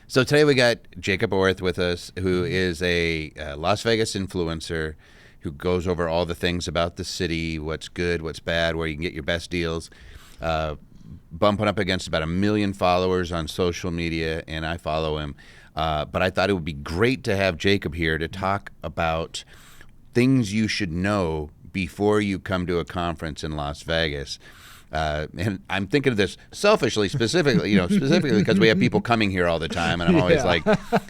So today we got Jacob Orth with us, who is a Las Vegas influencer who goes over all the things about the city, what's good, what's bad, where you can get your best deals. Bumping up against about 1 million followers on social media, and I follow him. But I thought it would be great to have Jacob here to talk about things you should know before you come to a conference in Las Vegas. And I'm thinking of this selfishly, specifically because we have people coming here all the time, and I'm always like,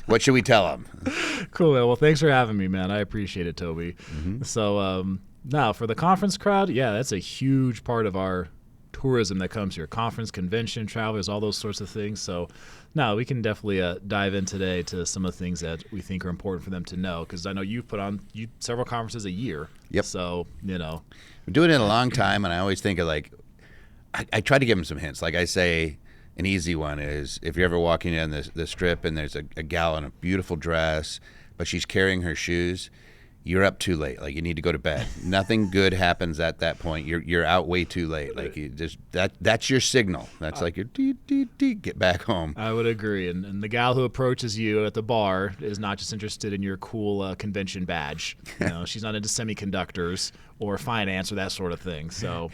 what should we tell them? Cool. Well, thanks for having me, man. I appreciate it, Toby. Mm-hmm. So now for the conference crowd, that's a huge part of our tourism that comes here. Conference, convention, travelers, all those sorts of things. So now we can definitely dive in today to some of the things that we think are important for them to know, because I know you've put on several conferences a year. Yep. So, I'm doing it a long time, and I always think of I try to give them some hints. Like I say, an easy one is if you're ever walking down the strip and there's a gal in a beautiful dress, but she's carrying her shoes, you're up too late. Like, you need to go to bed. Nothing good happens at that point. You're out way too late. Like, you just that's your signal. That's like your get back home. I would agree. And the gal who approaches you at the bar is not just interested in your cool convention badge. She's not into semiconductors or finance or that sort of thing. So,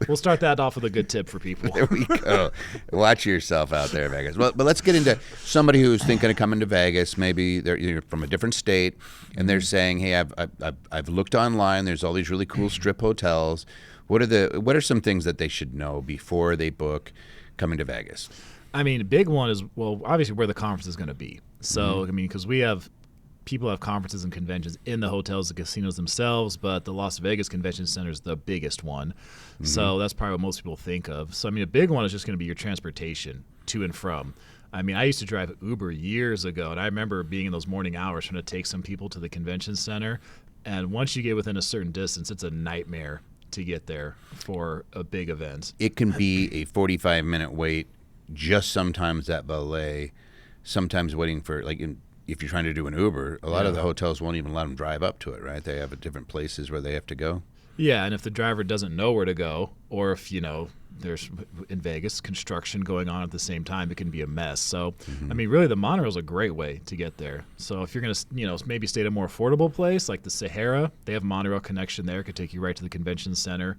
we'll start that off with a good tip for people. There we go. Watch yourself out there, Vegas. Well, but let's get into somebody who's thinking of coming to Vegas. Maybe they're from a different state, and they're saying, "Hey, I've looked online. There's all these really cool strip hotels. What are some things that they should know before they book coming to Vegas?" I mean, a big one is, well, obviously where the conference is going to be. So, because we have people have conferences and conventions in the hotels and casinos themselves, but the Las Vegas Convention Center is the biggest one. So that's probably what most people think of. So, a big one is just going to be your transportation to and from. I used to drive Uber years ago, and I remember being in those morning hours trying to take some people to the convention center. And once you get within a certain distance, it's a nightmare to get there for a big event. It can be a 45-minute wait, just sometimes at valet, sometimes waiting for, if you're trying to do an Uber, a lot of the hotels won't even let them drive up to it, right? They have different places where they have to go. Yeah, and if the driver doesn't know where to go, or if, there's, in Vegas, construction going on at the same time, it can be a mess. So, really the Monorail is a great way to get there. So if you're going to, maybe stay at a more affordable place like the Sahara, they have Monorail connection there. It could take you right to the convention center.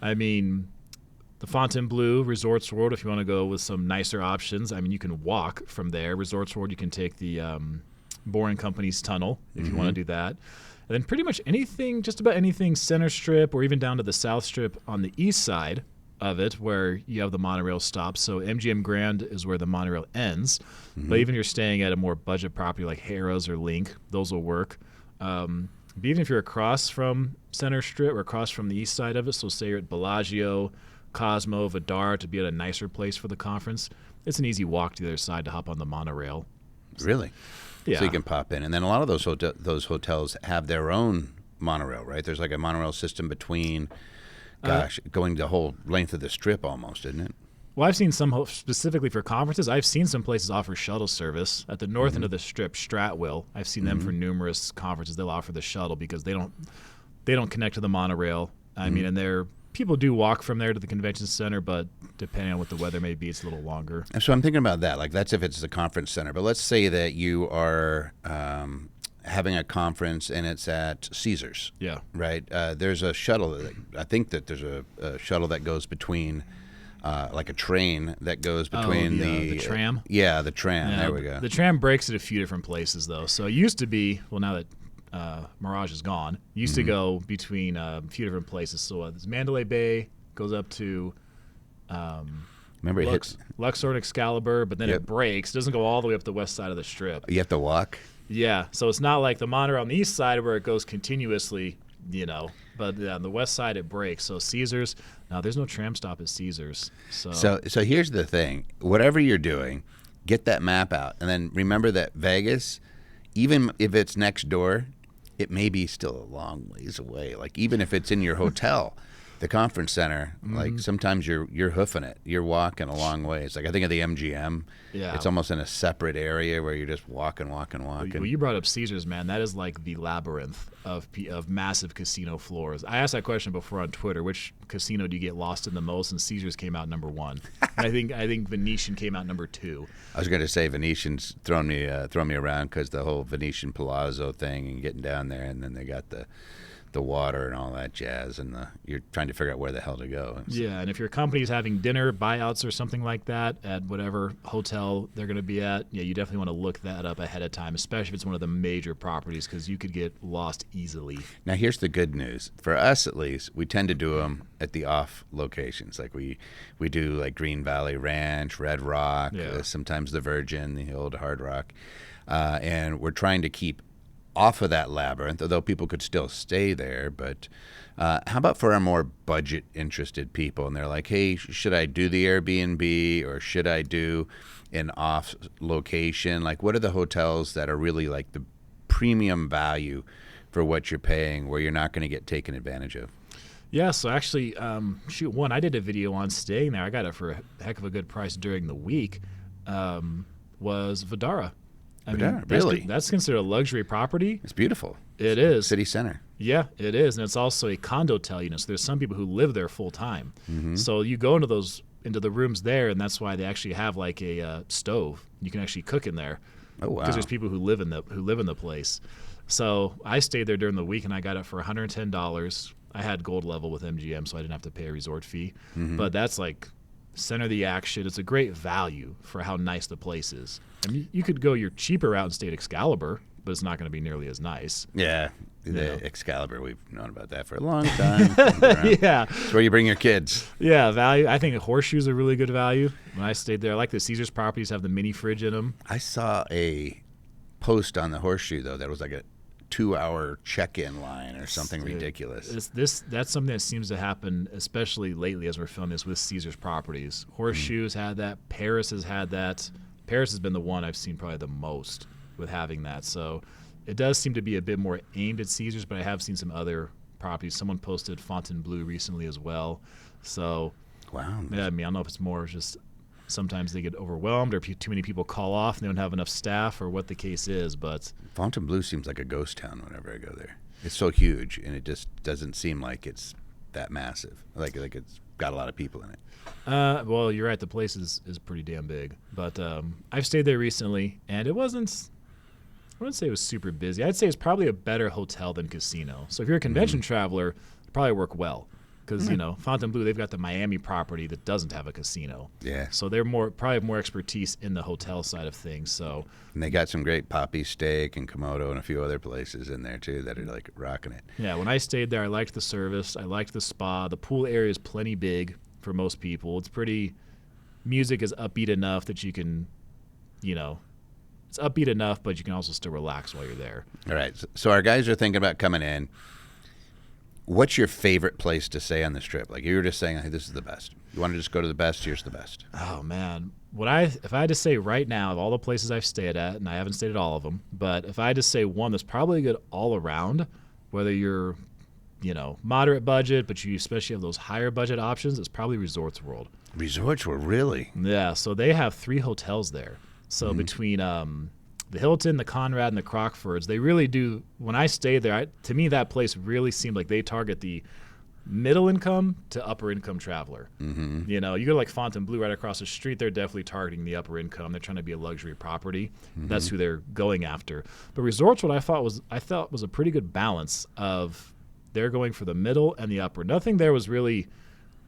The Fontainebleau, Resorts World, if you want to go with some nicer options, you can walk from there. Resorts World, you can take the Boring Company's tunnel if you want to do that. And then pretty much anything, just about anything Center Strip or even down to the South Strip on the east side of it where you have the monorail stops. So MGM Grand is where the monorail ends. But even if you're staying at a more budget property like Harrah's or Link, those will work. But even if you're across from Center Strip or across from the east side of it, so say you're at Bellagio, Cosmo, Vidar, to be at a nicer place for the conference, it's an easy walk to the other side to hop on the monorail. Really? Yeah. So you can pop in. And then a lot of those hotels have their own monorail, right? There's like a monorail system between, going the whole length of the strip almost, isn't it? Well, I've seen some, specifically for conferences, I've seen some places offer shuttle service. At the north end of the strip, Stratwell, I've seen them for numerous conferences. They'll offer the shuttle because they don't connect to the monorail. And people do walk from there to the convention center, but depending on what the weather may be, it's a little longer. So I'm thinking about that. Like, that's if it's the conference center. But let's say that you are having a conference and it's at Caesars. Yeah. Right? There's a shuttle. I think that there's a shuttle that goes between, like a train that goes between the tram? The tram. Yeah, there we go. The tram breaks at a few different places, though. So it used to be, well, now that Mirage is gone, used to go between a few different places. So there's Mandalay Bay, goes up to Remember, it hits Luxor and Excalibur, but then it breaks. It doesn't go all the way up the west side of the strip. You have to walk? Yeah, so it's not like the monorail on the east side where it goes continuously, but on the west side it breaks. So Caesars, now there's no tram stop at Caesars. So here's the thing. Whatever you're doing, get that map out. And then remember that Vegas, even if it's next door, it may be still a long ways away. Like, even if it's in your hotel, The conference center, like sometimes you're hoofing it. You're walking a long ways. Like I think of the MGM. Yeah. It's almost in a separate area where you're just walking. Well, you brought up Caesars, man. That is like the labyrinth of massive casino floors. I asked that question before on Twitter. Which casino do you get lost in the most? And Caesars came out number 1. And I think Venetian came out number 2. I was going to say Venetian's thrown me around because the whole Venetian Palazzo thing and getting down there, and then they got the water and all that jazz, and you're trying to figure out where the hell to go. Yeah, and if your company's having dinner buyouts or something like that at whatever hotel they're going to be at, yeah, you definitely want to look that up ahead of time, especially if it's one of the major properties, because you could get lost easily. Now, here's the good news. For us, at least, we tend to do them at the off locations. Like we do like Green Valley Ranch, Red Rock, sometimes the Virgin, the old Hard Rock, and we're trying to keep off of that labyrinth, although people could still stay there. But how about for our more budget-interested people? And they're like, hey, should I do the Airbnb or should I do an off location? Like, what are the hotels that are really like the premium value for what you're paying where you're not going to get taken advantage of? Yeah, so actually, I did a video on staying there. I got it for a heck of a good price during the week, was Vdara. I mean, really? That's considered a luxury property. It's beautiful. It is. City center. Yeah, it is. And it's also a condotel unit. So there's some people who live there full time. So you go into the rooms there, and that's why they actually have like a stove. You can actually cook in there. Oh, wow. Because there's people who live in the place. So I stayed there during the week, and I got it for $110. I had gold level with MGM, so I didn't have to pay a resort fee. But that's like center of the action. It's a great value for how nice the place is. I mean, you could go your cheaper route and stay at Excalibur, but it's not going to be nearly as nice. Yeah, Excalibur, we've known about that for a long time. Yeah. It's where you bring your kids. Yeah, value. I think Horseshoe's a really good value. When I stayed there, I like the Caesars properties have the mini fridge in them. I saw a post on the Horseshoe, though, that was like a 2-hour check-in line or something ridiculous. That's something that seems to happen, especially lately as we're filming this with Caesars properties. Horseshoe's had that. Paris has had that. Paris has been the one I've seen probably the most with having that. So it does seem to be a bit more aimed at Caesars, but I have seen some other properties. Someone posted Fontainebleau recently as well. So, wow. Yeah, I mean, I don't know if it's more just sometimes they get overwhelmed or too many people call off and they don't have enough staff or what the case is. But Fontainebleau seems like a ghost town whenever I go there. It's so huge, and it just doesn't seem like it's that massive. Like it's got a lot of people in it. Well, you're right. The place is pretty damn big. But I've stayed there recently, and I wouldn't say it was super busy. I'd say it's probably a better hotel than casino. So if you're a convention traveler, it'd probably work well. Because, Fontainebleau, they've got the Miami property that doesn't have a casino. Yeah. So they're probably have more expertise in the hotel side of things. So. And they got some great Poppy Steak and Komodo and a few other places in there, too, that are, like, rocking it. Yeah, when I stayed there, I liked the service. I liked the spa. The pool area is plenty big for most people. It's pretty – music is upbeat enough that you can, it's upbeat enough, but you can also still relax while you're there. All right. So our guys are thinking about coming in. What's your favorite place to stay on this trip? Like you were just saying, hey, this is the best. You want to just go to the best? Here's the best. Oh man, if I had to say right now of all the places I've stayed at, and I haven't stayed at all of them, but if I had to say one that's probably good all around, whether you're, moderate budget, but you especially have those higher budget options, it's probably Resorts World. Resorts World, really? Yeah. So they have 3 hotels there. So between the Hilton, the Conrad, and the Crockfords, they really do. When I stayed there, to me, that place really seemed like they target the middle income to upper income traveler. You go to like Fontainebleau right across the street, they're definitely targeting the upper income. They're trying to be a luxury property. That's who they're going after. But Resorts, what I thought was a pretty good balance of they're going for the middle and the upper. Nothing there was really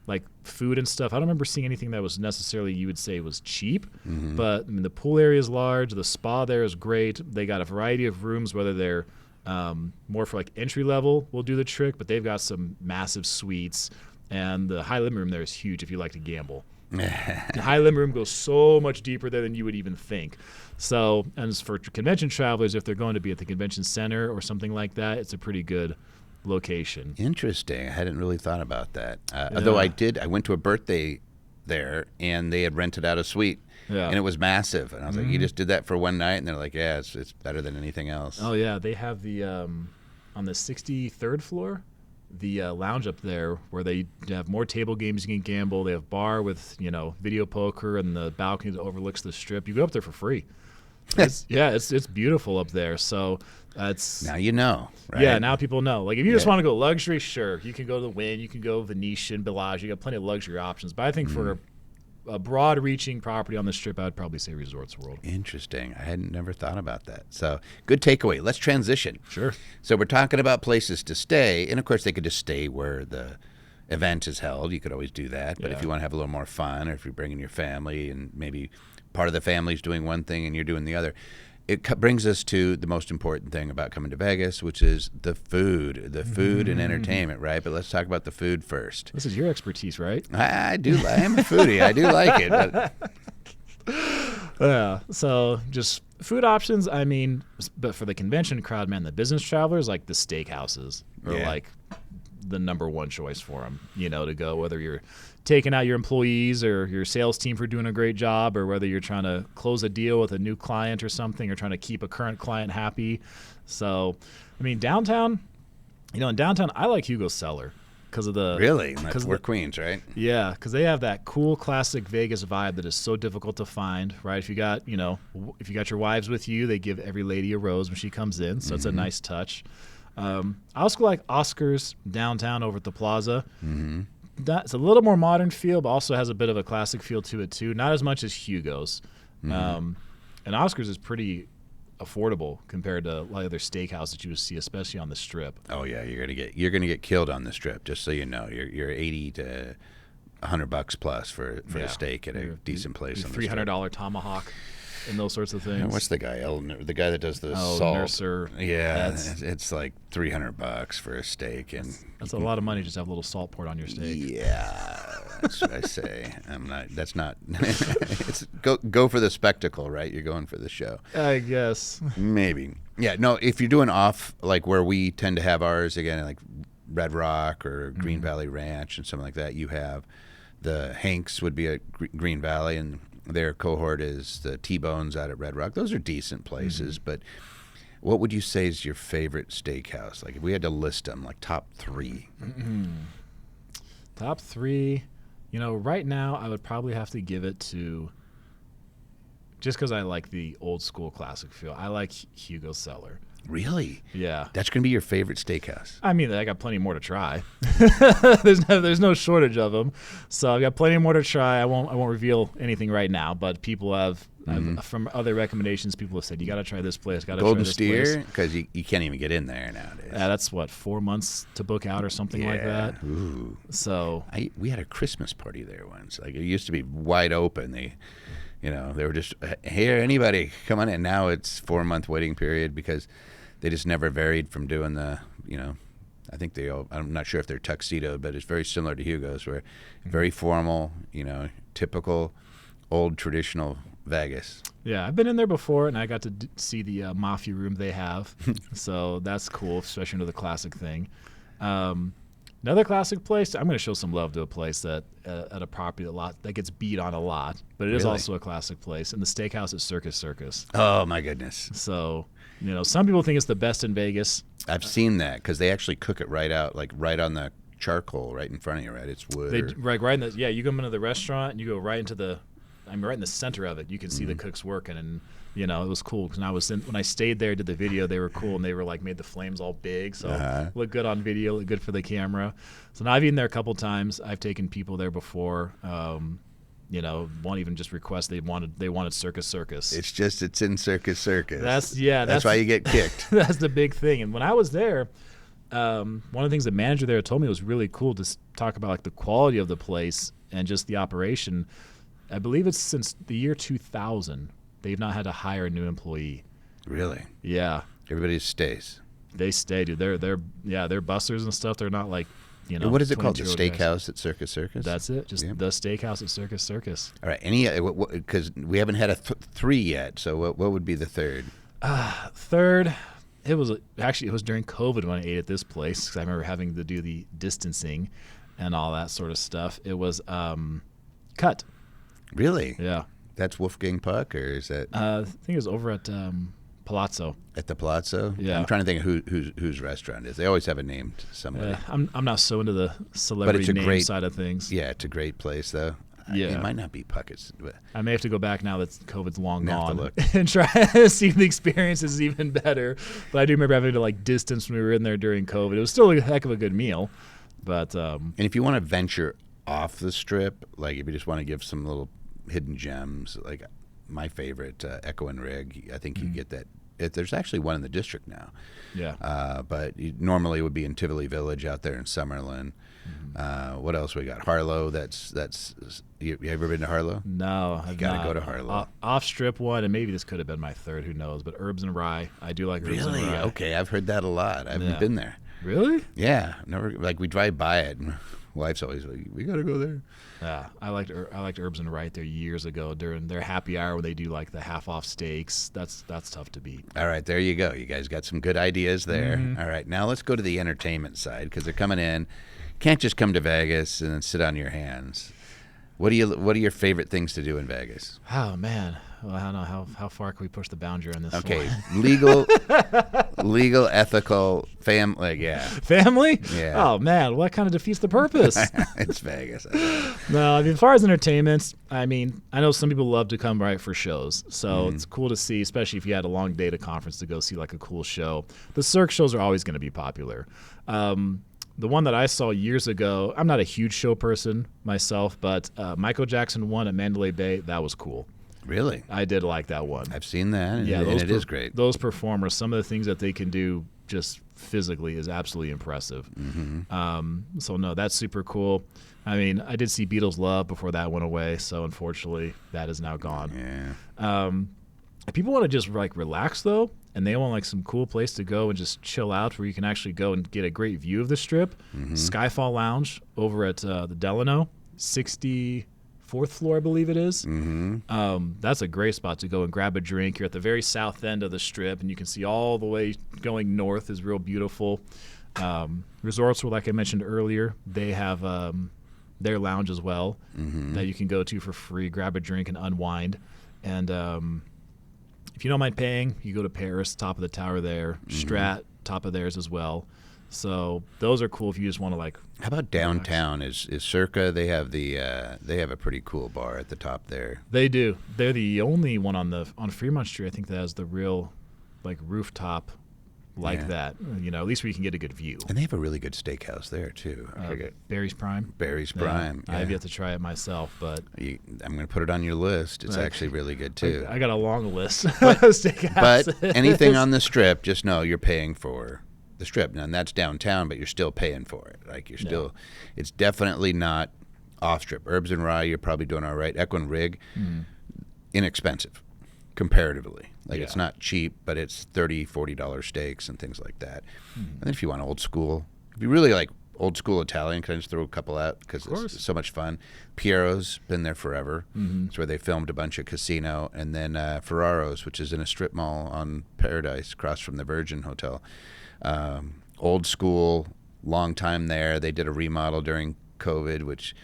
like food and stuff. I don't remember seeing anything that was necessarily you would say was cheap, but I mean, the pool area is large. The spa there is great. They got a variety of rooms, whether they're more for like entry level will do the trick, but they've got some massive suites, and the high limit room there is huge if you like to gamble. The high limit room goes so much deeper there than you would even think. So, and as for convention travelers, if they're going to be at the convention center or something like that, it's a pretty good location. Interesting. I hadn't really thought about that. Although I went to a birthday there, and they had rented out a suite, and it was massive. And I was like, you just did that for one night? And they're like, yeah, it's better than anything else. Oh, yeah. They have the, on the 63rd floor, the lounge up there where they have more table games you can gamble. They have bar with video poker and the balcony that overlooks the strip. You go up there for free. It's beautiful up there. So that's now you know, right? Yeah, now people know. Like if you just want to go luxury, sure, you can go to the Wynn, you can go Venetian, Bellagio. You got plenty of luxury options. But I think for a broad-reaching property on the strip, I'd probably say Resorts World. Interesting. I hadn't never thought about that. So good takeaway. Let's transition. Sure. So we're talking about places to stay, and of course they could just stay where the event is held. You could always do that. But if you want to have a little more fun, or if you're bringing your family and maybe part of the family's doing one thing and you're doing the other, it brings us to the most important thing about coming to Vegas, which is the food and entertainment, right? But let's talk about the food first. This is your expertise, right? I do. I am a foodie. I do like it. But Yeah. So just food options. I mean, but for the convention crowd, man, the business travelers, like the steakhouses are like the number one choice for them, to go, whether you're taking out your employees or your sales team for doing a great job, or whether you're trying to close a deal with a new client or something, or trying to keep a current client happy. So, I mean, downtown, in downtown, I like Hugo's Cellar because of the... Really? That's we're Queens, right? Yeah, because they have that cool classic Vegas vibe that is so difficult to find, right? If you got, if you got your wives with you, they give every lady a rose when she comes in, so it's a nice touch. I also like Oscar's downtown over at the Plaza. That's a little more modern feel, but also has a bit of a classic feel to it too. Not as much as Hugo's. And Oscar's is pretty affordable compared to a lot of other steakhouses that you would see, especially on the Strip. Oh yeah, you're gonna get killed on the Strip. Just so you know, you're $80 to $100 plus for a steak at a decent place. On the $300 tomahawk. And those sorts of things. And what's the guy? The guy that does the salt. Nurser. Yeah, it's like $300 for a steak, and that's a lot of money just to have a little salt poured on your steak. Yeah, that's what I say. I'm not. That's not. It's go for the spectacle, right? You're going for the show. I guess. Maybe. Yeah. No. If you're doing off, like where we tend to have ours again, like Red Rock or Green Valley Ranch and something like that, you have the Hanks would be at Green Valley, and their cohort is the T-Bones out at Red Rock. Those are decent places, but what would you say is your favorite steakhouse? Like if we had to list them, like top three. Top three, right now I would probably have to give it to, just because I like the old school classic feel, I like Hugo's Cellar. Really? Yeah. That's going to be your favorite steakhouse? I mean, I got plenty more to try. There's no shortage of them. So I've got plenty more to try. I won't reveal anything right now, but people have, from other recommendations, people have said, you got to try this place. Golden Steer? Because you can't even get in there nowadays. That's 4 months to book out or something like that. Ooh. So we had a Christmas party there once. Like it used to be wide open. They were just, here, anybody, come on in. Now it's 4-month waiting period because they just never varied from doing the, I think I'm not sure if they're tuxedo, but it's very similar to Hugo's, where very formal, typical old traditional Vegas. Yeah, I've been in there before, and I got to see the mafia room they have. So that's cool, especially into the classic thing. Another classic place, I'm going to show some love to a place that at a property that gets beat on a lot, but it is also a classic place, and the steakhouse at Circus Circus. Oh, my goodness. So, some people think it's the best in Vegas. I've seen that because they actually cook it right out, like right on the charcoal right in front of you, right? It's wood. Right in the, you go into the restaurant, and you go right into right in the center of it. You can see the cooks working, and it was cool because when I stayed there, did the video, they were cool, and they were made the flames all big, so look good on video, look good for the camera. So now I've eaten there a couple times. I've taken people there before. One even just request they wanted Circus Circus. It's in Circus Circus. That's why you get kicked. That's the big thing. And when I was there, one of the things the manager there told me was really cool to talk about the quality of the place and just the operation. I believe it's since the year 2000 they've not had to hire a new employee. Really? Yeah. Everybody stays. They stay, dude. They're busters and stuff. They're not like, what is it called? The Steakhouse at Circus Circus? That's it. Just the Steakhouse at Circus Circus. All right. Because we haven't had a three yet. So what would be the third? Third, it was during COVID when I ate at this place because I remember having to do the distancing and all that sort of stuff. It was Cut. Really? Yeah. That's Wolfgang Puck, or is that? I think it was over at Palazzo. At the Palazzo? Yeah. I'm trying to think of whose restaurant it is. They always have it named somebody. I'm not so into the celebrity name side of things. Yeah, it's a great place, though. Yeah. It might not be Puckett's. But I may have to go back now that COVID's long Now have to gone look. and try to see if the experience is even better. But I do remember having to like distance when we were in there during COVID. It was still a heck of a good meal. But and if you want to venture off the strip, like if you just want to give some little hidden gems, like my favorite, Echo and Rig, I think you get that. There's actually one in the district now. Yeah. But normally it would be in Tivoli Village out there in Summerlin. What else we got? Harlow. You ever been to Harlow? No, I've gotta not. go to Harlow. Off strip one, and maybe this could have been my third. Who knows? But Herbs and Rye, I do like Herbs and Really? Rye. Okay, I've heard that a lot. I haven't been there. Really? Yeah, never. Like we drive by it, and wife's always like, "We gotta go there." Yeah, I liked Herbs and Rye there years ago during their happy hour when they do like the half off steaks. That's tough to beat. All right, there you go. You guys got some good ideas there. All right, now let's go to the entertainment side because they're coming in. Can't just come to Vegas and then sit on your hands. What are your favorite things to do in Vegas? Oh man, well, I don't know how far can we push the boundary on this? Okay, one? legal, ethical, family. Yeah, Family. Yeah. Oh man, what kind of defeats the purpose? it's Vegas. No, I mean, as far as entertainment, I mean, I know some people love to come right for shows, so it's cool to see, especially if you had a long day at a conference to go see like a cool show. The Cirque shows are always going to be popular. The one that I saw years ago, I'm not a huge show person myself, but Michael Jackson won at Mandalay Bay. That was cool. Really? I did like that one. I've seen that, and, Yeah, and it is great. Those performers, some of the things that they can do just physically is absolutely impressive. So, no, that's super cool. I mean, I did see Beatles Love before that went away, so unfortunately that is now gone. Yeah. If people want to just like relax though, and they want like some cool place to go and just chill out where you can actually go and get a great view of the strip, Skyfall Lounge over at the Delano, 64th floor, I believe it is. That's a great spot to go and grab a drink. You're at the very south end of the strip, and you can see all the way going north is real beautiful. Resorts, were like I mentioned earlier, they have their lounge as well that you can go to for free, grab a drink and unwind. And if you don't mind paying, you go to Paris, top of the tower there, Strat, top of theirs as well. So those are cool if you just want to like. How about downtown? Is Circa? They have a pretty cool bar at the top there. They do. They're the only one on Fremont Street, I think, that has the real like rooftop like that. You know, at least where you can get a good view. And they have a really good steakhouse there too. Barry's Prime. Barry's Prime. I have yet to try it myself, but I'm going to put it on your list. It's actually really good too. I got a long list of steakhouses. But anything on the strip, just know you're paying for the strip. Now, and that's downtown, but you're still paying for it. Like you're still, it's definitely not off strip. Herbs and Rye, you're probably doing all right. Equine Rig, inexpensive comparatively. Like it's not cheap, but it's $30, $40 steaks and things like that. And then if you want old school, if you really like old school Italian, can I just throw a couple out because it's so much fun. Piero's been there forever. It's where they filmed a bunch of Casino, and then Ferraro's, which is in a strip mall on Paradise, across from the Virgin Hotel. Old school, long time there. They did a remodel during COVID, which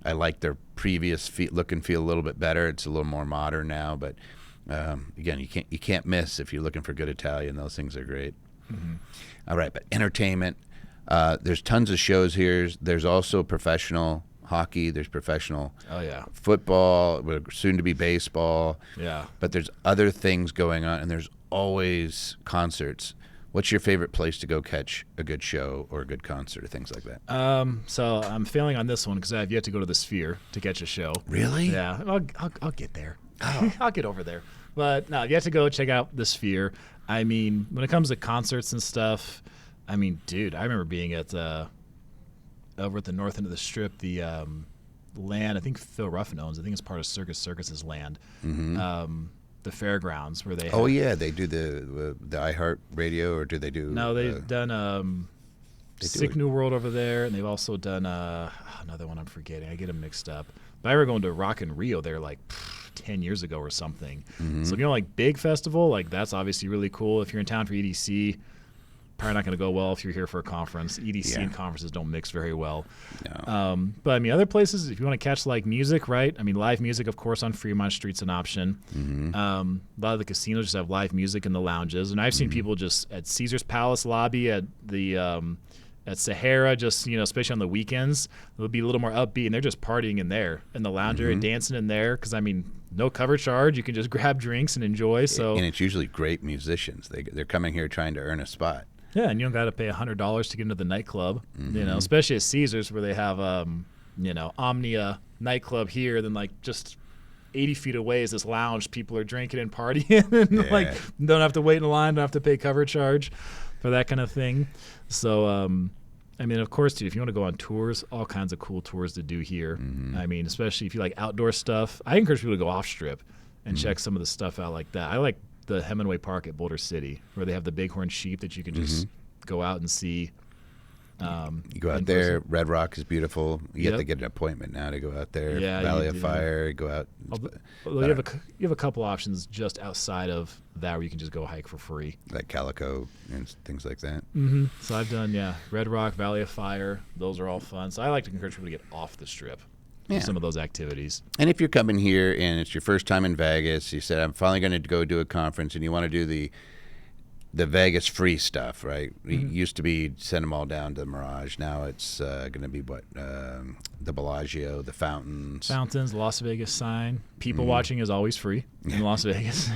I like their previous look and feel a little bit better. It's a little more modern now, but again, you can't miss if you're looking for good Italian. Those things are great. All right, but entertainment. There's tons of shows here. There's also professional hockey. There's professional football, soon to be baseball. Yeah. But there's other things going on, and there's always concerts. What's your favorite place to go catch a good show or a good concert or things like that? So I'm failing on this one because I have yet to go to the Sphere to catch a show. Really? Yeah, I'll get there. I'll get over there. But no, you have to go check out the Sphere. I mean, when it comes to concerts and stuff, I mean, dude, I remember being at over at the north end of the strip, the land I think Phil Ruffin owns. I think it's part of Circus's land. The fairgrounds where they they do the iHeart Radio, or do they do no they've done Sick New World over there, and they've also done another one I'm forgetting, I get them mixed up, but I remember going to Rock in Rio there like 10 years ago or something. So if you know, like big festival, like that's obviously really cool. If you're in town for EDC, probably not going to go well if you're here for a conference. EDC and conferences don't mix very well. No. But I mean, other places, if you want to catch like music, right? I mean, live music, of course, on Fremont Street's an option. A lot of the casinos just have live music in the lounges, and I've seen people just at Caesar's Palace lobby, at the at Sahara, just especially on the weekends, it'll be a little more upbeat, and they're just partying in there in the lounge area, dancing in there. Because I mean, no cover charge, you can just grab drinks and enjoy. So and it's usually great musicians. They're coming here trying to earn a spot. Yeah, and you don't got to pay $100 to get into the nightclub, especially at Caesars where they have, Omnia nightclub here. Then like just 80 feet away is this lounge. People are drinking and partying, and like don't have to wait in line, don't have to pay cover charge for that kind of thing. So, I mean, of course, dude, if you want to go on tours, all kinds of cool tours to do here. I mean, especially if you like outdoor stuff. I encourage people to go off strip and check some of the stuff out like that. I like the Hemingway Park at Boulder City, where they have the bighorn sheep that you can just go out and see. You go out there. Red Rock is beautiful. You have to get an appointment now to go out there. Yeah, Valley of Fire. Go out. You have a couple options just outside of that where you can just go hike for free, like Calico and things like that. So I've done Red Rock, Valley of Fire. Those are all fun. So I like to encourage people to get off the strip. Some of those activities. And if you're coming here and it's your first time in Vegas, you said, I'm finally going to go do a conference, and you want to do the Vegas free stuff, right? It used to be send them all down to the Mirage. Now it's going to be the Bellagio, the fountains. Fountains, Las Vegas sign. People watching is always free in Las Vegas.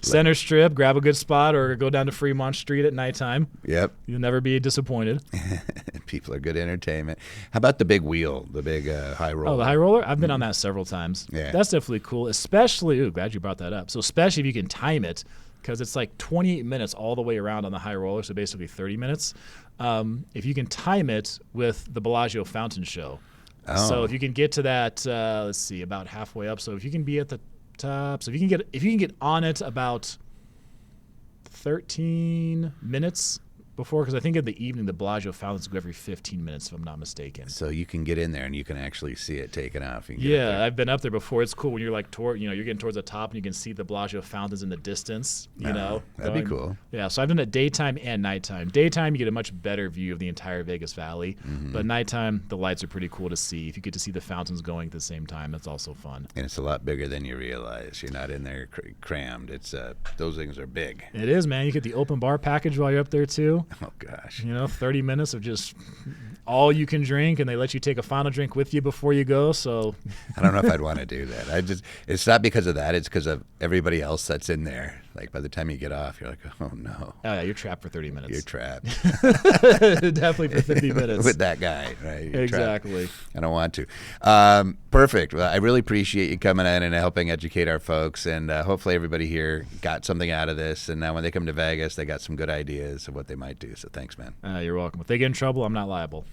Center Strip, grab a good spot, or go down to Fremont Street at nighttime. Yep. You'll never be disappointed. People are good entertainment. How about the big wheel, the big high roller? Oh, the high roller? I've been on that several times. Yeah. That's definitely cool, especially, glad you brought that up. So especially if you can time it, because it's like 28 minutes all the way around on the high roller, so basically 30 minutes. If you can time it with the Bellagio fountain show. So if you can get to that, let's see, about halfway up. So if you can be at the top, so if you can get on it about 13 minutes before, because I think in the evening the Bellagio fountains go every 15 minutes, if I'm not mistaken. So you can get in there and you can actually see it taken off. I've been up there before. It's cool when you're like you're getting towards the top and you can see the Bellagio fountains in the distance. That'd be cool. Yeah, so I've done it daytime and nighttime. Daytime you get a much better view of the entire Vegas Valley, but nighttime the lights are pretty cool to see. If you get to see the fountains going at the same time, that's also fun. And it's a lot bigger than you realize. You're not in there crammed. It's those things are big. It is, man. You get the open bar package while you're up there too. Oh gosh. 30 minutes of just all you can drink, and they let you take a final drink with you before you go. So I don't know if I'd want to do that. It's not because of that. It's because of everybody else that's in there. Like by the time you get off, you're like, oh no. Oh yeah, you're trapped for 30 minutes. You're trapped. Definitely for 50 minutes. With that guy, right? You're exactly. Trapped. I don't want to. Perfect. Well, I really appreciate you coming in and helping educate our folks, and hopefully everybody here got something out of this. And now when they come to Vegas, they got some good ideas of what they might do. So thanks, man. You're welcome. If they get in trouble, I'm not liable.